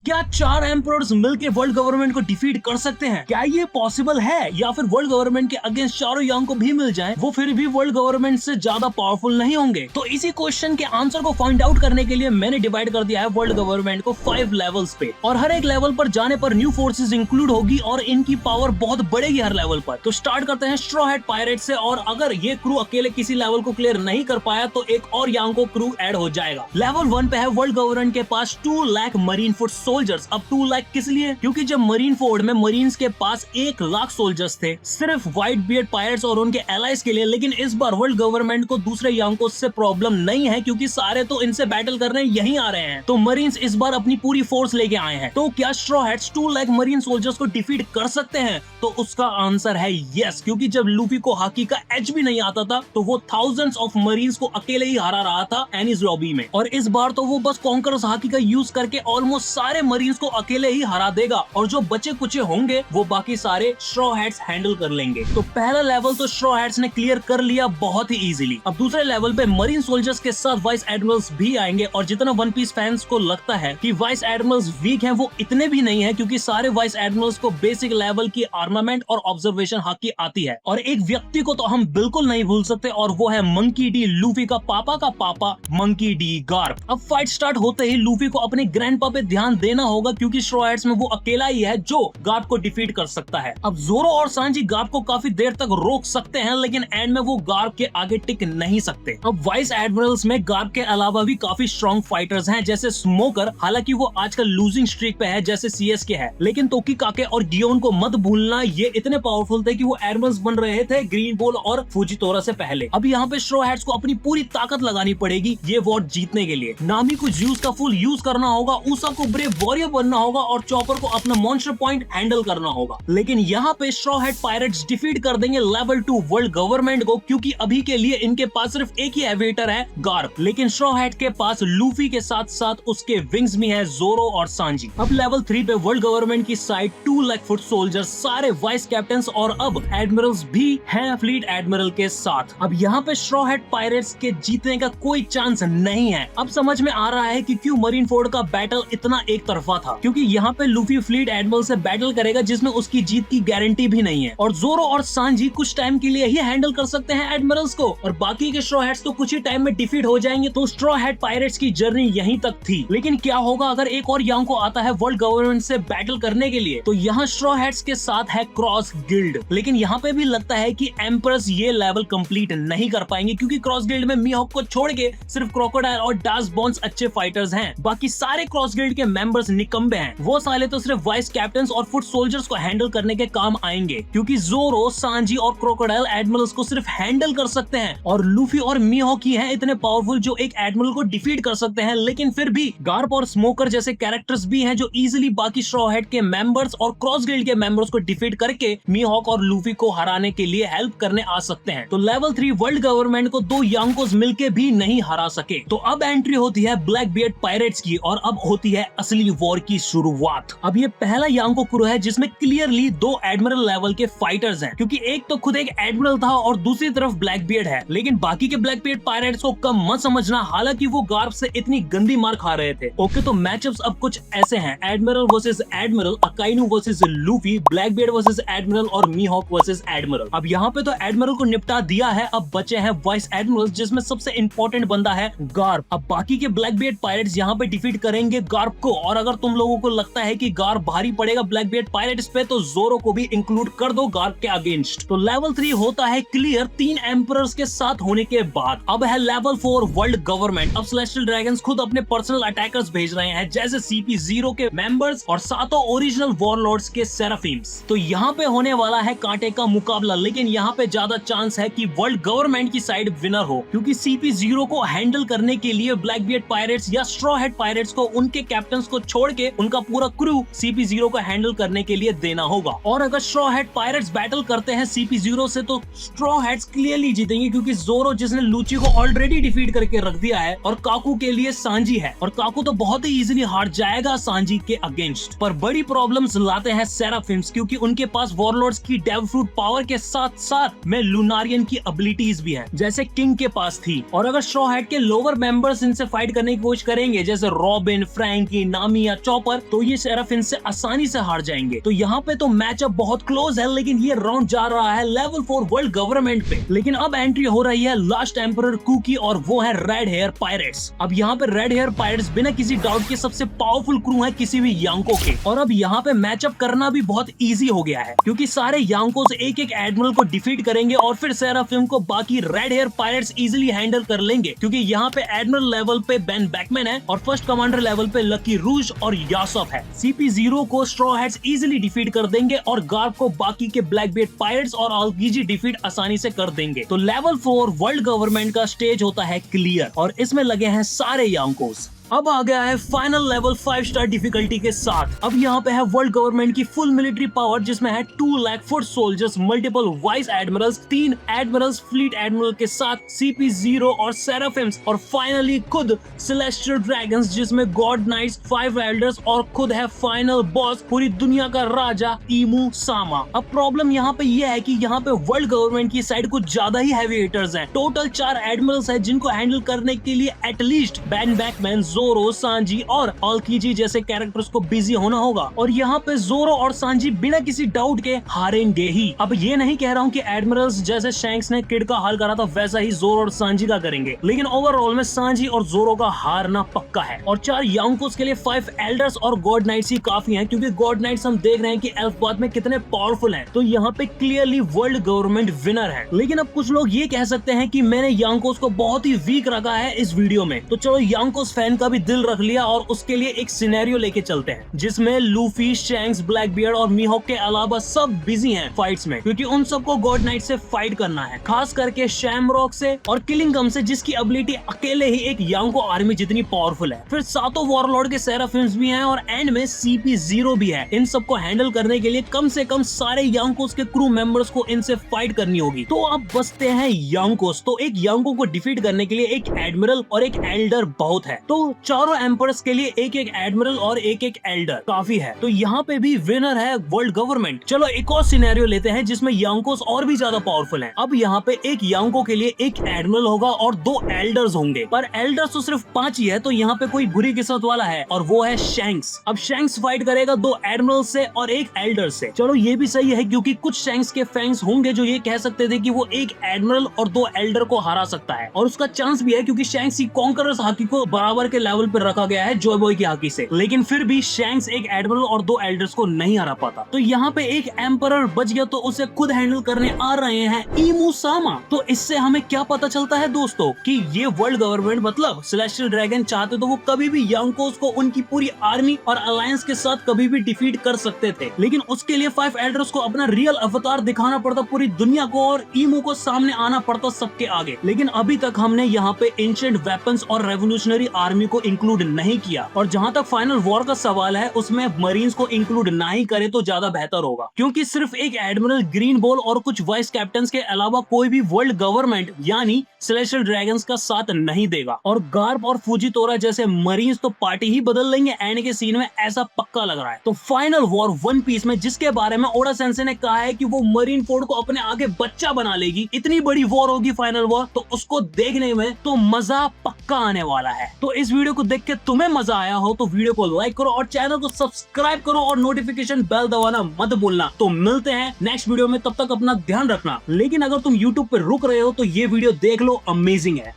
क्या 4 एम्परर्स मिलकर world government को डिफीट कर सकते हैं? क्या ये पॉसिबल है? या फिर वर्ल्ड गवर्नमेंट के अगेंस्ट चारों यांग को भी मिल जाए, वो फिर भी वर्ल्ड गवर्नमेंट से ज्यादा पावरफुल नहीं होंगे? तो इसी क्वेश्चन के आंसर को फाइंड आउट करने के लिए मैंने डिवाइड कर दिया है वर्ल्ड गवर्नमेंट को 5 लेवल्स पे, और हर एक लेवल पर जाने पर न्यू फोर्सेस इंक्लूड होगी और इनकी पावर बहुत बढ़ेगी हर लेवल पर। तो स्टार्ट करते हैं स्ट्रॉ हैट पायरेट से, और अगर ये क्रू अकेले किसी लेवल को क्लियर नहीं कर पाया तो एक और यांग को क्रू ऐड हो जाएगा। लेवल 1 पे है वर्ल्ड गवर्नमेंट के पास 2 लाख मरीन फुट सोल्जर्स। अब 2 लाख किस लिए? क्योंकि जब मरीन फोर्ड में मरीन्स के पास 1 लाख सोल्जर्स थे सिर्फ व्हाइट बियर्ड पायरेट्स और उनके एलाइज के लिए, लेकिन इस बार वर्ल्ड गवर्नमेंट को दूसरे यांग को से प्रॉब्लम नहीं है क्योंकि सारे तो इनसे बैटल करने यहीं आ रहे हैं। तो मरीन्स इस बार अपनी पूरी फोर्स लेके आए हैं। तो क्या straw hats 2 lakh marine soldiers को डिफीट कर सकते हैं? तो उसका आंसर है यस, क्योंकि जब लूफी को हॉकी का एच भी नहीं आता था तो वो थाउजेंड्स ऑफ मरीन्स को अकेले ही हरा रहा था एनीज लॉबी में, और इस बार तो वो बस कॉन्करर्स हॉकी का यूज करके ऑलमोस्ट सारे मरीन्स को अकेले ही हरा देगा, और जो बचे कुचे होंगे वो बाकी सारे स्ट्रॉ हैट्स हैंडल कर लेंगे। तो पहला लेवल तो स्ट्रॉ हैट्स ने क्लियर कर लिया बहुत ही इजीली। अब दूसरे लेवल पे मरीन सोल्जर्स के साथ वाइस एडमिरल्स भी आएंगे, और जितना वन पीस फैंस को लगता है कि वाइस एडमिरल्स वीक हैं, वो इतने भी नहीं है, क्योंकि सारे वाइस एडमिरल्स को बेसिक लेवल की आर्मामेंट और ऑब्जर्वेशन हॉकी आती है। और एक व्यक्ति को तो हम बिल्कुल नहीं भूल सकते, और वो है मंकी डी, लूफी का पापा मंकी डी गार्प। अब फाइट स्टार्ट होते ही लूफी को अपने ग्रैंडपा पे ध्यान देना होगा, क्योंकि स्ट्रॉ हैट्स में वो अकेला ही है जो गार्प को डिफीट कर सकता है। अब जोरो और सांजी गार्प को काफी देर तक रोक सकते हैं, लेकिन एंड में वो गार्प के आगे टिक नहीं सकते। अब वाइस एडमिरल्स में गार्प के अलावा भी काफी स्ट्रॉन्ग फाइटर्स हैं, जैसे स्मोकर, हालांकि वो आजकल लूजिंग स्ट्रीक पे है जैसे सीएस के है, लेकिन तोकीकाके और गियोन को मत भूलना, ये इतने पावरफुल थे कि वो एडमिरल्स बन रहे थे ग्रीन बॉल और फुजितोरा से पहले। अब यहाँ पे स्ट्रॉ हैट्स को अपनी पूरी ताकत लगानी पड़ेगी ये वॉर जीतने के लिए। नामी को ज्यूस का फुल यूज करना होगा, उसा को ब्रेव वॉरियर बनना होगा, और चॉपर को अपना मॉन्स्टर पॉइंट हैंडल करना होगा। लेकिन यहाँ पे स्ट्रॉ हैट पायरेट्स डिफीट कर देंगे लेवल 2 वर्ल्ड गवर्नमेंट को, क्योंकि अभी के लिए इनके पास सिर्फ एक ही एविएटर है गार्प, लेकिन स्ट्रॉ हैट के पास लूफी के साथ साथ उसके विंग्स में है जोरो और सांजी। अब लेवल 3 पे वर्ल्ड गवर्नमेंट की साइड 2 लाख फुट सोल्जर्स, सारे वाइस कैप्टन और अब एडमिरल्स भी हैं फ्लीट एडमिरल के साथ। अब यहाँ पे स्ट्रॉ हैट पायरेट्स के जीतने का कोई चांस नहीं है। अब समझ में आ रहा है कि क्यों मरीन फोर्ड का बैटल इतना एक तरफा था, क्योंकि यहाँ पे लूफी फ्लीट एडमिरल से बैटल करेगा जिसमें उसकी जीत की गारंटी भी नहीं है, और जोरो और सांजी कुछ टाइम के लिए ही हैंडल कर सकते हैं एडमिरल्स को, और बाकी के स्ट्रॉ हैट्स तो कुछ ही टाइम में डिफीट हो जाएंगे। तो स्ट्रॉ हैट पायरेट्स की जर्नी यहीं तक थी। लेकिन क्या होगा अगर एक और यांग को आता है वर्ल्ड गवर्नमेंट से बैटल करने के लिए? तो यहाँ स्ट्रॉ हैट्स के साथ है क्रॉस गिल्ड, लेकिन यहाँ पे भी लगता है कि एम्परर्स ये लेवल कंप्लीट नहीं कर पाएंगे, क्योंकि क्रॉस गिल्ड में मीहॉक को छोड़ के सिर्फ क्रोकोडाइल और डार्स बॉन्स अच्छे फाइटर्स हैं। बाकी सारे क्रॉस गिल्ड के मेंबर्स निकम्बे हैं, वो साले तो सिर्फ वाइस कैप्टन और फुट सोल्जर्स को हैंडल करने के काम आएंगे, क्योंकि जोरो, सांजी और क्रोकोडाइल एडमिरल्स को सिर्फ हैंडल कर सकते हैं, और लूफी और मीहॉक ही हैं इतने पावरफुल जो एक एडमिरल को डिफीट कर सकते हैं। लेकिन फिर भी गार्प और स्मोकर जैसे कैरेक्टर्स भी हैं जो इजीली बाकी स्ट्रॉ हैट के मेंबर्स और क्रॉस गिल्ड के मेंबर्स को डिफीट करके मीहॉक और लूफी को हराने के लिए हेल्प करने आ सकते हैं। तो लेवल 3 वर्ल्ड गवर्नमेंट को 2 यांकोस मिलके भी नहीं हरा सके। तो अब एंट्री होती है ब्लैक बियर्ड पायरेट्स की, और अब होती है असली वॉर की शुरुआत। अब ये पहला यांको क्रू है जिसमें क्लियरली 2 एडमिरल लेवल के फाइटर्स हैं, क्योंकि एक तो खुद एक एडमिरल था और दूसरी तरफ ब्लैक बियर्ड है। लेकिन बाकी के ब्लैक बियर्ड पायरेट्स को कम मत समझना, हालांकि वो गार्प से इतनी गंदी मार खा रहे थे। ओके, तो मैचअप्स अब कुछ ऐसे हैं: admiral versus admiral, Akainu versus Luffy, Blackbeard versus admiral और मीहॉक वर्सेस एडमिरल। अब यहाँ पे तो एडमिरल को निपटा दिया है, अब बचे हैं वाइस एडमिरल, जिसमें सबसे इंपॉर्टेंट बंदा है गार्प। अब बाकी के ब्लैक बियर्ड पायरेट्स यहाँ पे डिफीट करेंगे गार्प को, और अगर तुम लोगों को लगता है कि गार्प भारी पड़ेगा ब्लैक बियर्ड पायरेट्स पे, तो जोरो को भी इंक्लूड कर दो गार्प के अगेंस्ट। तो लेवल 3 होता है क्लियर 3 एम्परर्स के साथ होने के बाद। अब है लेवल 4 वर्ल्ड गवर्नमेंट। अब सेलेस्टियल ड्रैगन्स खुद अपने पर्सनल अटैकर्स भेज रहे हैं, जैसे CP0 के मेंबर्स और सातों ओरिजिनल वॉरलॉर्ड्स के सेराफिम्स। तो यहाँ पे होने वाला है कांटे का मुकाबला, लेकिन यहाँ पे ज्यादा चांस है कि वर्ल्ड गवर्नमेंट की साइड विनर हो, क्योंकि CP0 को हैंडल करने के लिए ब्लैक बियर्ड पायरेट्स या स्ट्रॉ हैट पायरेट्स को उनके कैप्टन्स को छोड़ के उनका पूरा क्रू CP0 को हैंडल करने के लिए देना होगा। और अगर स्ट्रॉ हैट पायरेट्स बैटल करते हैं CP0 से, तो स्ट्रॉ हैट्स क्लियरली जीतेंगे, क्योंकि जोरो जिसने लूची को ऑलरेडी डिफीट करके रख दिया है, और काकू के लिए सांजी है, और काकू तो बहुत ही इजीली हार जाएगा सांजी के अगेंस्ट। पर बड़ी प्रॉब्लम्स लाते हैं सेराफिम्स, क्योंकि उनके पास वॉरलॉर्ड्स की डेव फ्रूट पावर के साथ साथ में लूनारियन की एबिलिटीज भी हैं, जैसे किंग के पास थी। और अगर स्ट्रॉ हैट के लोअर मेंबर्स इनसे फाइट करने की कोशिश करेंगे, जैसे रॉबिन, फ्रैंकी, नामी आर्मी या चॉपर, तो ये सेराफिन से आसानी से हार जाएंगे। तो यहाँ पे तो मैचअप बहुत क्लोज है, लेकिन ये राउंड जा रहा है लेवल 4 वर्ल्ड गवर्नमेंट पे। लेकिन अब एंट्री हो रही है लास्ट एम्परर कू की, और वो है रेड हेयर पायरेट्स। अब यहाँ पे रेड हेयर पायरेट्स बिना किसी डाउट के सबसे पावरफुल क्रू है किसी भी यांको के। और अब यहाँ पे मैचअप करना भी बहुत इजी हो गया है, क्योंकि सारे यांकोस एक एक एडमिरल को डिफीट करेंगे और फिर सेराफिन को बाकी red hair pirates easily handle कर लेंगे, क्योंकि यहाँ पे एडमिरल लेवल पे बेन बैकमैन है और फर्स्ट कमांडर लेवल पे लकी रूज और यासफ है। CP0 को स्ट्रॉ हैट्स इजीली डिफीट कर देंगे और गार्प को बाकी के ब्लैकबीयर्ड पायरेट्स और आल्कीजी डिफीट आसानी से कर देंगे। तो लेवल 4 वर्ल्ड गवर्नमेंट का स्टेज होता है क्लियर, और इसमें लगे हैं सारे यांकोस। अब आ गया है फाइनल लेवल 5 स्टार डिफिकल्टी के साथ। अब यहाँ पे है वर्ल्ड गवर्नमेंट की फुल मिलिट्री पावर, जिसमें है 2 lakh foot soldiers, multiple vice Admirals, 3 Admirals fleet admiral के साथ, CP0 और सेराफिम्स, और फाइनली खुद सेलेस्टियल ड्रैगन्स, जिसमें गॉड नाइट्स, 5 एल्डर्स और खुद है फाइनल बॉस पूरी दुनिया का राजा ईमू सामा। अब प्रॉब्लम यहाँ पे ये है कि यहाँ पे वर्ल्ड गवर्नमेंट की साइड कुछ ज्यादा ही हैवी हिटर्स हैं। टोटल 4 एडमिरल्स हैं, जिनको हैंडल करने के लिए एटलीस्ट बेन बैकमैन, जोरो, सांजी और आल्कीजी जैसे कैरेक्टर्स को बिजी होना होगा, और यहाँ पे जोरो और सांजी बिना किसी डाउट के हारेंगे ही। अब ये नहीं कह रहा हूँ कि एडमिरल्स जैसे शैंक्स ने किड का हाल करा था वैसा ही जोरो और सांजी का करेंगे, लेकिन ओवरऑल में सांजी और जोरो का हारना पक्का है। और 4 यांकोस के लिए 5 एल्डर्स और गॉड नाइट्स ही काफी हैं, क्योंकि गॉड नाइट्स हम देख रहे हैं कि एल्फबाद में कितने पावरफुल हैं। तो यहाँ पे क्लियरली वर्ल्ड गवर्नमेंट विनर है। लेकिन अब कुछ लोग ये कह सकते हैं कि मैंने यांकोस को बहुत ही वीक रखा है इस वीडियो में, तो चलो यांकोस फैन का भी दिल रख लिया और उसके लिए एक सिनेरियो लेके चलते हैं, जिसमें लूफी, शैंक्स, ब्लैकबियर्ड और मीहॉक के अलावा सब बिजी हैं फाइट्स में, क्योंकि उन सबको गॉड नाइट से फाइट करना है, खास करके शैमरॉक से और किलिंगम से, जिसकी एबिलिटी अकेले ही एक यांको आर्मी जितनी पावरफुल है। फिर सातों वॉरलॉर्ड के सेराफिम्स भी हैं और एंड में CP0 भी है। इन सबको हैंडल करने के लिए कम से कम सारे यांकोस के क्रू मेंबर्स को इनसे फाइट करनी होगी। तो अब बचते हैं यांकोस। तो एक यांको को डिफीट करने के लिए एक एडमिरल और एक एल्डर बहुत है। तो चारों एम्पर्स के लिए एक एक एडमिरल और एक एक एल्डर काफी है। तो यहाँ पे भी विनर है वर्ल्ड गवर्नमेंट। चलो एक और सिनेरियो लेते हैं जिसमें यांकोस और भी ज्यादा पावरफुल हैं। अब यहाँ पे एक यांको के लिए एक एडमिरल होगा और 2 एल्डर्स होंगे, पर एल्डर्स तो सिर्फ 5 ही है। तो यहाँ पे कोई बुरी किस्मत वाला है और वो है शैंक्स। अब शैंक्स फाइट करेगा 2 एडमिरल से और एक एल्डर से। चलो ये भी सही है, क्योंकि कुछ शैंक्स के फैंस होंगे जो ये कह सकते थे कि वो एक एडमिरल और 2 एल्डर को हरा सकता है, और उसका चांस भी है क्योंकि शैंक्स की कॉन्करर्स हाकी को बराबर के लेवल पर रखा गया है जॉय बॉय की हाकी से। लेकिन फिर भी शैंक्स एक एडमिरल और 2 एल्डर्स को नहीं हरा पाता। तो यहाँ पे एक एम्परर बच गया, तो उसे खुद हैंडल करने आ रहे हैं ईमू सामा। तो इससे हमें क्या पता चलता है दोस्तों कि ये वर्ल्ड गवर्नमेंट मतलब सेलेस्टियल ड्रैगन चाहते तो वो कभी भी यांकोस को उनकी पूरी आर्मी और अलायंस के साथ कभी भी डिफीट कर सकते थे, लेकिन उसके लिए 5 एल्डर्स को अपना रियल अवतार दिखाना पड़ता पूरी दुनिया को, और ईमू को सामने आना पड़ता सबके आगे। लेकिन अभी तक हमने यहाँ पे एंशिएंट वेपन्स और रेवोल्यूशनरी आर्मी को इंक्लूड नहीं किया, और जहाँ तक फाइनल वॉर का सवाल है उसमें मरीन्स को इंक्लूड ना ही करे तो ज्यादा बेहतर होगा, क्योंकि सिर्फ एक एडमिरल, ग्रीन बॉल और कुछ वाइस कैप्टन के अलावा कोई भी वर्ल्ड गवर्नमेंट यानी सेलेस्टियल ड्रैगन्स का साथ नहीं देगा। और गार्प और फुजितोरा जैसे मरीन्स तो पार्टी ही बदल लेंगे एंड के सीन में, ऐसा पक्का लग रहा है। तो फाइनल वॉर वन पीस में जिसके बारे में ओडा सेंसे ने कहा है कि वो मरीन फोर्ड को अपने आगे बच्चा बना लेगी, इतनी बड़ी वॉर होगी फाइनल वॉर, तो उसको देखने में तो मजा पक्का आने वाला है। तो इस वीडियो को देख के तुम्हें मजा आया हो तो वीडियो को लाइक करो और चैनल को सब्सक्राइब करो और नोटिफिकेशन बेल दबाना मत भूलना। तो मिलते हैं नेक्स्ट वीडियो में, तब तक अपना ध्यान रखना। लेकिन अगर तुम YouTube पे रुक रहे हो तो ये वीडियो देख लो, अमेजिंग है।